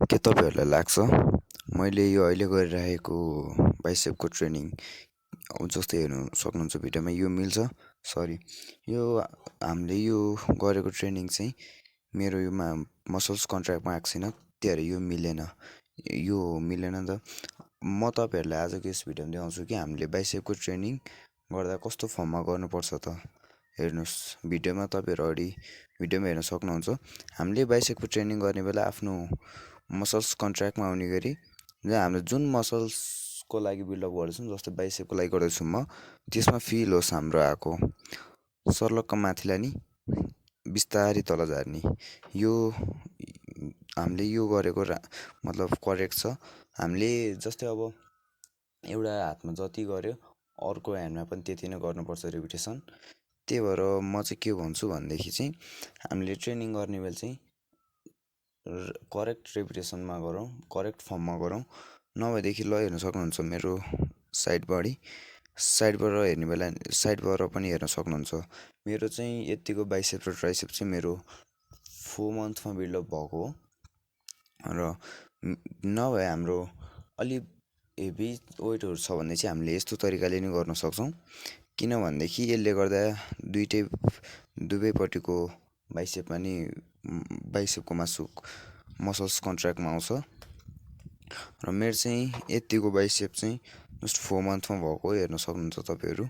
के तपाईँहरूलाई लाग्छ मैले यो अहिले गरिरहेको बाइसेपको ट्रेनिङ जस्तै हेर्नु सक्नुहुन्छ भिडियोमा यो मिल्छ? सरी, यो हामीले यो गरेको ट्रेनिङ चाहिँ मेरो यो मसल्स कन्ट्र्याक्टमा आएको छैन, त्यही भएर यो मिलेन। यो मिलेन नि त। म तपाईँहरूलाई आजको यस भिडियोमा देखाउँछु कि हामीले बाइसेपको ट्रेनिङ गर्दा कस्तो फर्ममा गर्नुपर्छ त। हेर्नुहोस्, भिडियोमा तपाईँहरू अगाडि भिडियोमा हेर्न सक्नुहुन्छ। हामीले बाइसेपको ट्रेनिङ गर्ने बेला आफ्नो मसल्स कन्ट्र्याक्टमा आउने गरी हामीले जुन मसल्सको लागि बिल्डअप गर्दैछौँ, जस्तै बाइसेपको लागि गर्दैछु म, त्यसमा फिल होस् हाम्रो आएको सर्लक्क माथि लाने, बिस्तारै तल झार्ने। यो हामीले यो गरेको मतलब करेक्ट छ। हामीले जस्तै अब एउटा हातमा जति गऱ्यो अर्को ह्यान्डमा पनि त्यति नै गर्नुपर्छ रिपिटेसन। त्यही भएर म चाहिँ के भन्छु भनेदेखि चाहिँ हामीले ट्रेनिङ गर्ने बेला चाहिँ करेक्ट रिपिटेसनमा गरौँ, करेक्ट फर्ममा गरौँ। नभएदेखि ल हेर्न सक्नुहुन्छ मेरो साइडबाट हेर्ने बेला साइडबाट पनि हेर्न सक्नुहुन्छ। मेरो चाहिँ यत्तिको बाइसेप र ट्राइसेप चाहिँ मेरो 4 मन्थमा बिल्डअप भएको हो। र नभए हाम्रो अलि हेभी वेटहरू छ भने चाहिँ हामीले यस्तो तरिकाले नै गर्न सक्छौँ। किनभनेदेखि यसले गर्दा दुवैपट्टिको बाइसेपमा नि बाइसेपको मासु मसल्स कन्ट्र्याक्टमा आउँछ। र मेरो चाहिँ यत्तिको बाइसेप चाहिँ जस्ट 4 मन्थमा भएको हेर्न सक्नुहुन्छ तपाईँहरू।